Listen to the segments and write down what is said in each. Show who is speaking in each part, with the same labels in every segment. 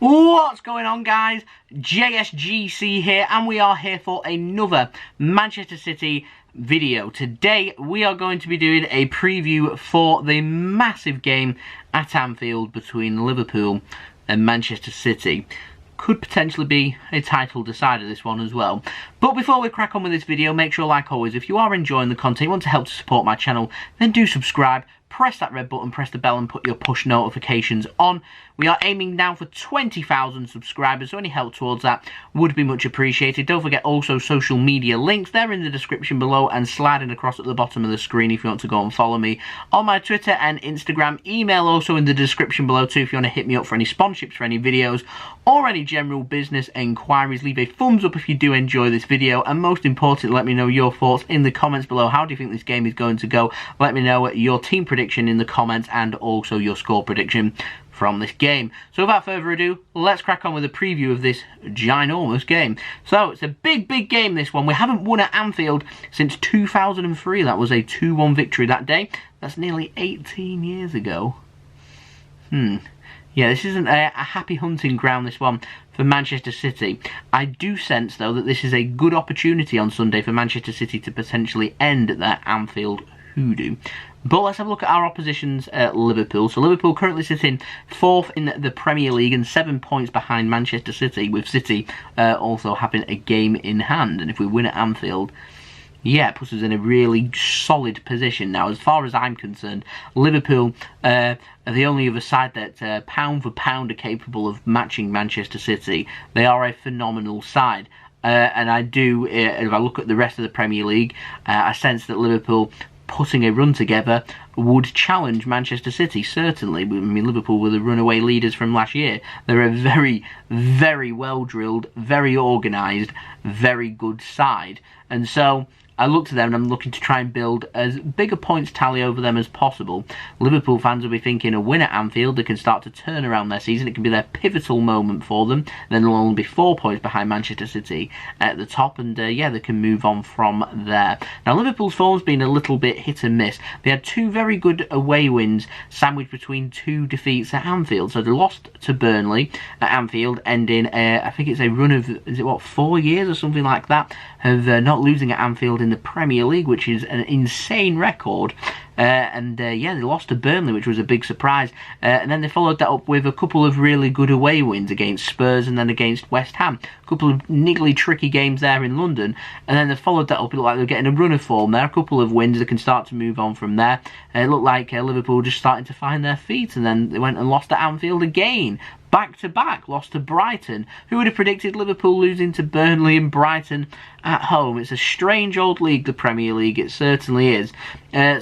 Speaker 1: What's going on, guys? JSGC here, and we are here for another Manchester City video. Today we are going to be doing a preview for the massive game at Anfield between Liverpool and Manchester City. Could potentially be a title decider, this one as well. But before we crack on with this video, make sure, like always, if you are enjoying the content, you want to help to support my channel, then do subscribe, press that red button, press the bell and put your push notifications on. We are aiming now for 20,000 subscribers, so any help towards that would be much appreciated. Don't forget also social media links, they're in the description below and sliding across at the bottom of the screen if you want to go and follow me on my Twitter and Instagram. Email also in the description below too if you want to hit me up for any sponsorships for any videos or any general business enquiries. Leave a thumbs up if you do enjoy this video, and most importantly, let me know your thoughts in the comments below. How do you think this game is going to go? Let me know your team prediction in the comments and also your score prediction from this game. So without further ado, let's crack on with a preview of this ginormous game. So it's a big game, this one. We haven't won at Anfield since 2003. That was a 2-1 victory that day. That's nearly 18 years ago. Yeah, this isn't a happy hunting ground, this one, for Manchester City. I do sense, though, that this is a good opportunity on Sunday for Manchester City to potentially end their Anfield hoodoo. But let's have a look at our oppositions at Liverpool. So Liverpool currently sitting 4th in the Premier League and 7 points behind Manchester City, with City also having a game in hand. And if we win at Anfield, yeah, it puts us in a really solid position. Now, as far as I'm concerned, Liverpool are the only other side that pound for pound are capable of matching Manchester City. They are a phenomenal side. And I do, if I look at the rest of the Premier League, I sense that Liverpool putting a run together would challenge Manchester City, certainly. I mean, Liverpool were the runaway leaders from last year. They're a very well drilled, very organised, very good side. And so I look to them and I'm looking to try and build as big a points tally over them as possible. Liverpool fans will be thinking a win at Anfield, they can start to turn around their season. It can be their pivotal moment for them. Then they'll only be 4 points behind Manchester City at the top, and yeah, they can move on from there. Now, Liverpool's form's been a little bit hit and miss. They had 2 very good away wins sandwiched between 2 defeats at Anfield. So they lost to Burnley at Anfield, ending I think it's a run of, is it what, 4 years or something like that, of not losing at Anfield in the Premier League, which is an insane record. Yeah, they lost to Burnley, which was a big surprise. And then they followed that up with a couple of really good away wins against Spurs and then against West Ham. A couple of niggly, tricky games there in London. And then they followed that up. It looked like they were getting a run of form there. A couple of wins, they can start to move on from there. It looked like Liverpool just starting to find their feet. And then they went and lost at Anfield again. Back-to-back, lost to Brighton. Who would have predicted Liverpool losing to Burnley and Brighton at home? It's a strange old league, the Premier League. It certainly is.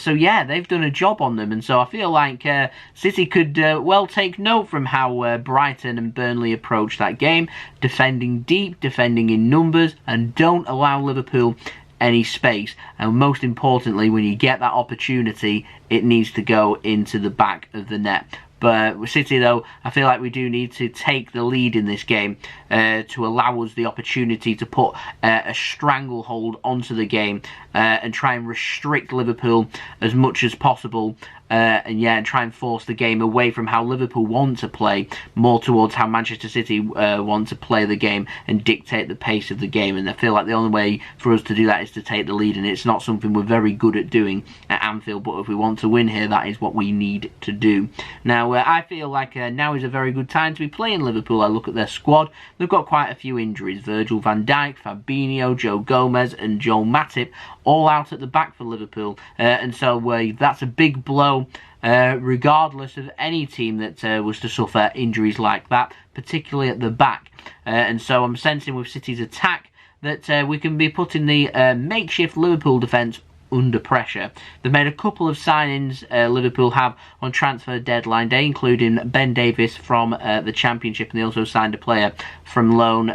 Speaker 1: So yeah, they've done a job on them, and so I feel like City could well take note from how Brighton and Burnley approached that game. Defending deep, defending in numbers, and don't allow Liverpool any space. And most importantly, when you get that opportunity, it needs to go into the back of the net. But with City, though, I feel like we do need to take the lead in this game to allow us the opportunity to put a stranglehold onto the game and try and restrict Liverpool as much as possible. And try and force the game away from how Liverpool want to play, more towards how Manchester City want to play the game and dictate the pace of the game. And I feel like the only way for us to do that is to take the lead, and it's not something we're very good at doing at Anfield, but if we want to win here, that is what we need to do. Now, I feel like now is a very good time to be playing Liverpool. I look at their squad, they've got quite a few injuries. Virgil Van Dijk, Fabinho, Joe Gomez and Joel Matip all out at the back for Liverpool, and so that's a big blow regardless of any team that was to suffer injuries like that, particularly at the back. And so I'm sensing with City's attack that we can be putting the makeshift Liverpool defence under pressure. They've made a couple of signings, Liverpool have, on transfer deadline day, including Ben Davies from the Championship, and they also signed a player from loan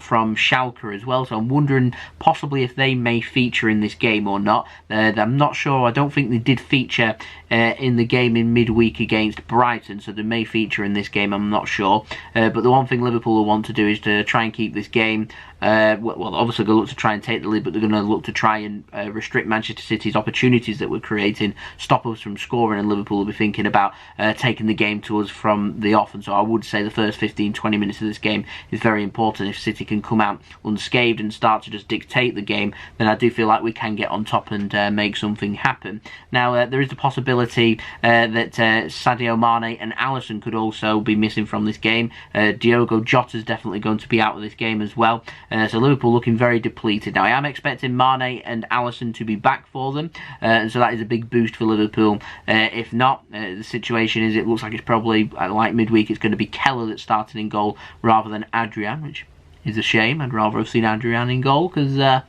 Speaker 1: from Schalke as well. So I'm wondering possibly if they may feature in this game or not. I'm not sure. I don't think they did feature in the game in midweek against Brighton, so they may feature in this game. I'm not sure. But the one thing Liverpool will want to do is to try and keep this game well, obviously going to look to try and take the lead, but they're going to look to try and restrict Manchester City's opportunities that we're creating, stop us from scoring, and Liverpool will be thinking about taking the game to us from the off. And so I would say the first 15-20 minutes of this game is very important. If City can come out unscathed and start to just dictate the game, then I do feel like we can get on top and make something happen. Now, there is the possibility that Sadio Mane and Allison could also be missing from this game. Diogo Jota is definitely going to be out of this game as well. So Liverpool looking very depleted. Now, I am expecting Mane and Allison to be back for them, and so that is a big boost for Liverpool. If not, the situation is it looks like it's probably, like midweek, it's going to be Keller that's starting in goal rather than Adrian, which is a shame. I'd rather have seen Adrian in goal because...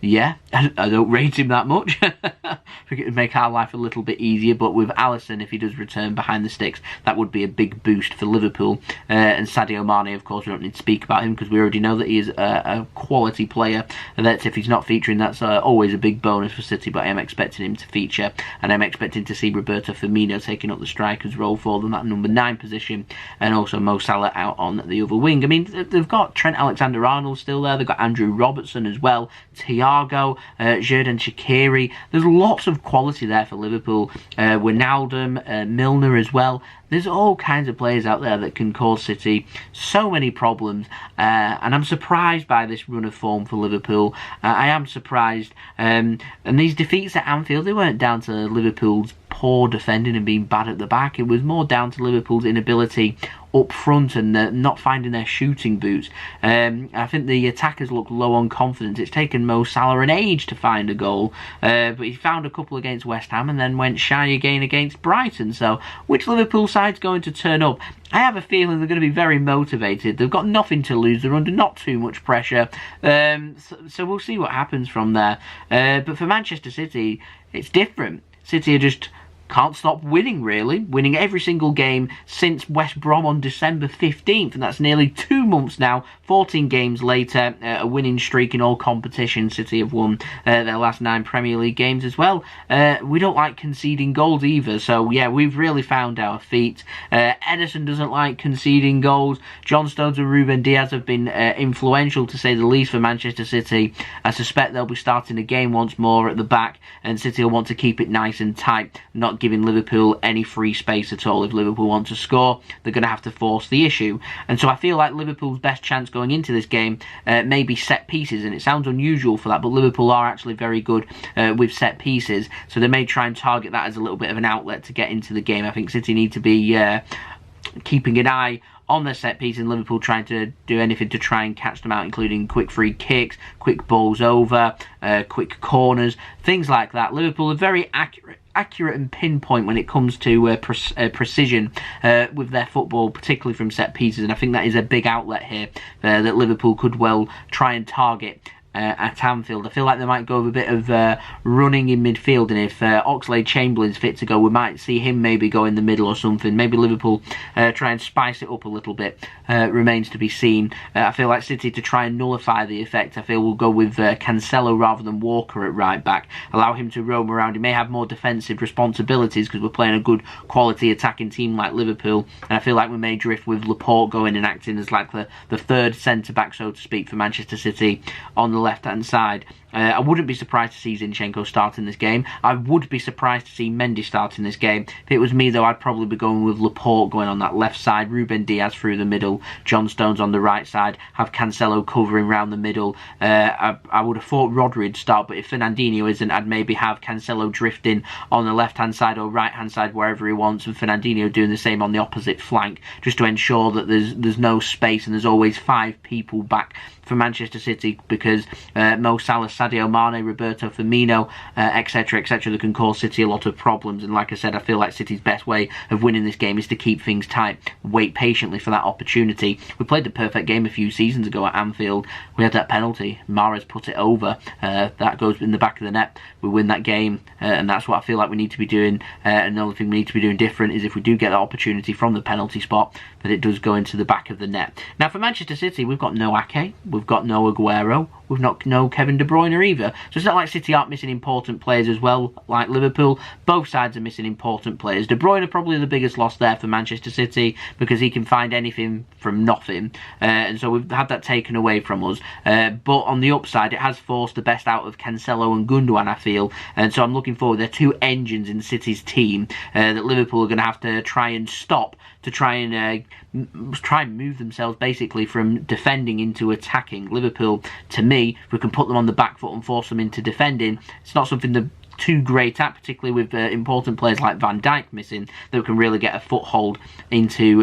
Speaker 1: yeah, I don't rate him that much. I think it would make our life a little bit easier, but with Allison, if he does return behind the sticks, that would be a big boost for Liverpool. And Sadio Mane, of course, we don't need to speak about him because we already know that he is a quality player. And that if he's not featuring, that's always a big bonus for City, but I am expecting him to feature. And I'm expecting to see Roberto Firmino taking up the striker's role for them, that number 9 position, and also Mo Salah out on the other wing. I mean, they've got Trent Alexander-Arnold still there, they've got Andrew Robertson as well, Thiago, Xherdan Shaqiri. There's lots of quality there for Liverpool. Wijnaldum, Milner as well. There's all kinds of players out there that can cause City so many problems, and I'm surprised by this run of form for Liverpool. I am surprised, and these defeats at Anfield, they weren't down to Liverpool's poor defending and being bad at the back. It was more down to Liverpool's inability up front and not finding their shooting boots. I think the attackers look low on confidence. It's taken Mo Salah an age to find a goal, but he found a couple against West Ham and then went shy again against Brighton. So which Liverpool side's going to turn up? I have a feeling they're going to be very motivated. They've got nothing to lose. They're under not too much pressure. So we'll see what happens from there. But for Manchester City, it's different. City are just can't stop winning, really. Winning every single game since West Brom on December 15th. And that's nearly 2 months now. 14 games later, a winning streak in all competitions. City have won their last 9 Premier League games as well. We don't like conceding goals either. So, yeah, we've really found our feet. Ederson doesn't like conceding goals. John Stones and Ruben Diaz have been influential, to say the least, for Manchester City. I suspect they'll be starting the game once more at the back. And City will want to keep it nice and tight, not giving Liverpool any free space at all. If Liverpool want to score, they're going to have to force the issue. And so I feel like Liverpool's best chance going into this game may be set pieces, and it sounds unusual for that, but Liverpool are actually very good with set pieces, so they may try and target that as a little bit of an outlet to get into the game. I think City need to be keeping an eye on their set piece, and Liverpool trying to do anything to try and catch them out, including quick free kicks, quick balls over, quick corners, things like that. Liverpool are very accurate and pinpoint when it comes to precision with their football, particularly from set pieces, and I think that is a big outlet here that Liverpool could well try and target at Anfield. I feel like they might go with a bit of running in midfield, and if Oxlade-Chamberlain's fit to go, we might see him maybe go in the middle or something. Maybe Liverpool try and spice it up a little bit. Remains to be seen. I feel like City, to try and nullify the effect, I feel we'll go with Cancelo rather than Walker at right back. Allow him to roam around. He may have more defensive responsibilities because we're playing a good quality attacking team like Liverpool, and I feel like we may drift with Laporte going and acting as like the third centre-back, so to speak, for Manchester City on the left-hand side. I wouldn't be surprised to see Zinchenko starting this game. I would be surprised to see Mendy starting this game. If it was me, though, I'd probably be going with Laporte going on that left side, Ruben Diaz through the middle, John Stones on the right side, have Cancelo covering round the middle. I would have thought Rodri would start, but if Fernandinho isn't, I'd maybe have Cancelo drifting on the left-hand side or right-hand side, wherever he wants, and Fernandinho doing the same on the opposite flank, just to ensure that there's no space and there's always 5 people back for Manchester City, because Mo Salah, Sadio Mane, Roberto Firmino, etc., etc., that can cause City a lot of problems. And like I said, I feel like City's best way of winning this game is to keep things tight, wait patiently for that opportunity. We played the perfect game a few seasons ago at Anfield. We had that penalty. Mahrez put it over. That goes in the back of the net. We win that game, and that's what I feel like we need to be doing. And the only thing we need to be doing different is if we do get that opportunity from the penalty spot, that it does go into the back of the net. Now for Manchester City, we've got no Ake, we've got no Aguero, we've not no Kevin De Bruyne either. So it's not like City aren't missing important players as well, like Liverpool. Both sides are missing important players. De Bruyne probably the biggest loss there for Manchester City because he can find anything from nothing, and so we've had that taken away from us. But on the upside, it has forced the best out of Cancelo and Gundogan, I feel, and so I'm looking forward. They're two engines in City's team that Liverpool are going to have to try and stop to try and move themselves basically from defending into attacking. Liverpool, to me, if we can put them on the back foot and force them into defending, it's not something that too great at, particularly with important players like Van Dijk missing, that can really get a foothold into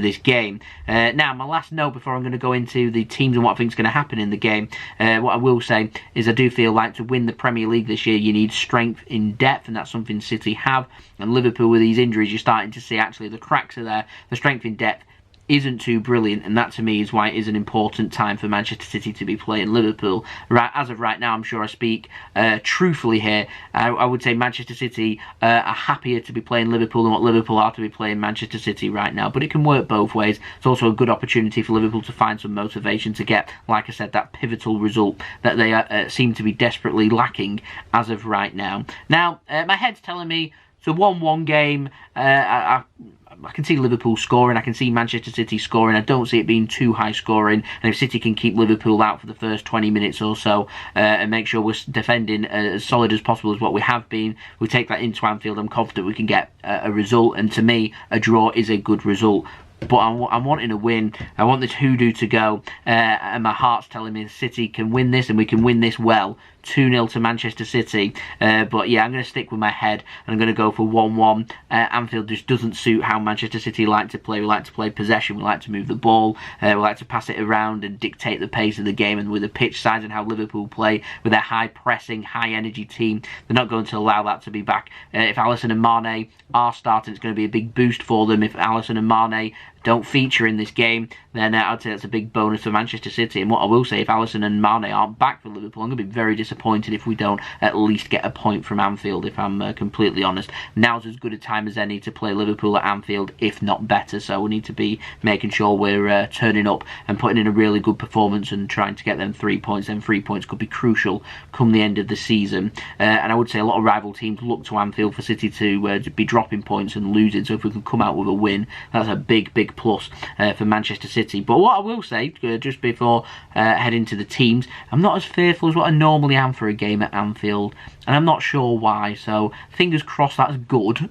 Speaker 1: this game. Now, my last note before I'm going to go into the teams and what I think is going to happen in the game, what I will say is I do feel like to win the Premier League this year you need strength in depth, and that's something City have, and Liverpool with these injuries you're starting to see actually the cracks are there. The strength in depth isn't too brilliant, and that to me is why it is an important time for Manchester City to be playing Liverpool. Right, as of right now, I'm sure I speak truthfully here. I would say Manchester City are happier to be playing Liverpool than what Liverpool are to be playing Manchester City right now, but it can work both ways. It's also a good opportunity for Liverpool to find some motivation to get, like I said, that pivotal result that they seem to be desperately lacking as of right now. Now, my head's telling me it's a 1-1 game. I can see Liverpool scoring, I can see Manchester City scoring, I don't see it being too high scoring, and if City can keep Liverpool out for the first 20 minutes or so and make sure we're defending as solid as possible as what we have been, we take that into Anfield, I'm confident we can get a result, and to me a draw is a good result. But I'm wanting a win. I want this hoodoo to go, and my heart's telling me City can win this, and we can win this well. 2-0 to Manchester City. But yeah, I'm going to stick with my head, and I'm going to go for 1-1. Anfield just doesn't suit how Manchester City like to play. We like to play possession, we like to move the ball, we like to pass it around and dictate the pace of the game, and with the pitch size and how Liverpool play, with their high pressing, high energy team, they're not going to allow that to be back. If Allison and Mane are starting, it's going to be a big boost for them. If Allison and Mane don't feature in this game, then I'd say that's a big bonus for Manchester City. And what I will say, if Allison and Mane aren't back for Liverpool, I'm going to be very disappointed if we don't at least get a point from Anfield, if I'm completely honest. Now's as good a time as any to play Liverpool at Anfield, if not better, so we need to be making sure we're turning up and putting in a really good performance and trying to get them 3 points. Them 3 points could be crucial come the end of the season. And I would say a lot of rival teams look to Anfield for City to be dropping points and losing, so if we can come out with a win, that's a big plus for Manchester City. But what I will say, just before heading to the teams, I'm not as fearful as what I normally am for a game at Anfield, and I'm not sure why, so fingers crossed that's good.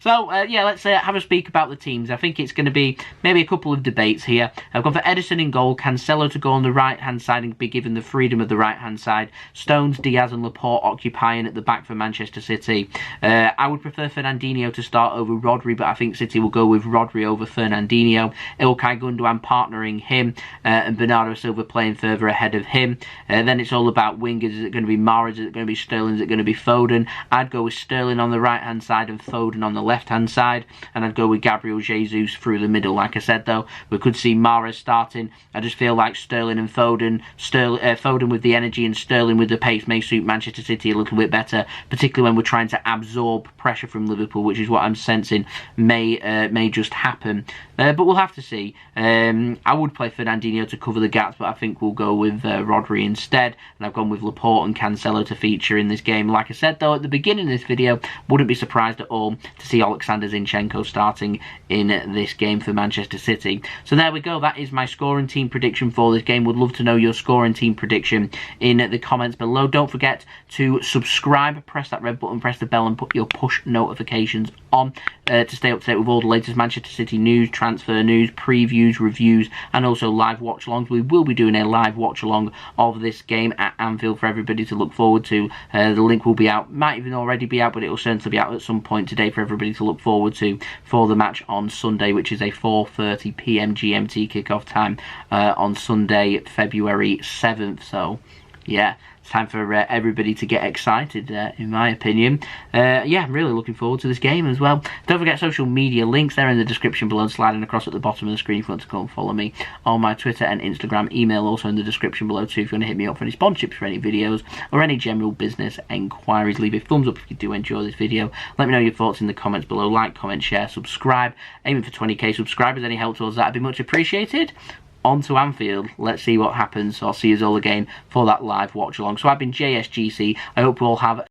Speaker 1: So yeah, let's have a speak about the teams. I think it's going to be maybe a couple of debates here. I've gone for Edison in goal, Cancelo to go on the right hand side and be given the freedom of the right hand side, Stones, Diaz and Laporte occupying at the back for Manchester City. I would prefer Fernandinho to start over Rodri, but I think City will go with Rodri over Fernandinho. Ilkay Gundogan partnering him, and Bernardo Silva playing further ahead of him. Then it's all about wingers. Is it going to be Mahrez? Is it going to be Sterling? Is it going to be Foden? I'd go with Sterling on the right hand side and Foden on the left hand side, and I'd go with Gabriel Jesus through the middle. Like I said though, we could see Mahrez starting. I just feel like Sterling and Foden, Foden with the energy and Sterling with the pace may suit Manchester City a little bit better, particularly when we're trying to absorb pressure from Liverpool, which is what I'm sensing may just happen. But we'll have to see. I would play Fernandinho to cover the gaps, but I think we'll go with Rodri instead, and I've gone with Laporte and Cancelo to feature in this game. Like I said though at the beginning of this video, wouldn't be surprised at all to see Alexander Zinchenko starting in this game for Manchester City. So there we go, that is my scoring team prediction for this game. Would love to know your scoring team prediction in the comments below. Don't forget to subscribe, press that red button, press the bell and put your push notifications on to stay up to date with all the latest Manchester City news, transfer news, previews, reviews, and also live watch-alongs. We will be doing a live watch-along of this game at Anfield for everybody to look forward to. The link will be out, might even already be out, but it will certainly be out at some point today for everybody to look forward to for the match on Sunday, which is a 4:30 PM GMT kickoff time on Sunday, February 7th. So yeah, it's time for everybody to get excited, in my opinion. Yeah, I'm really looking forward to this game as well. Don't forget social media links, they're in the description below, sliding across at the bottom of the screen if you want to go and follow me on my Twitter and Instagram. Email also in the description below too if you want to hit me up for any sponsorships for any videos or any general business enquiries. Leave a thumbs up if you do enjoy this video. Let me know your thoughts in the comments below. Like, comment, share, subscribe. Aiming for 20k subscribers. Any help towards that would be much appreciated. on to Anfield. Let's see what happens. I'll see you all again for that live watch along. So I've been JSGC. I hope you all have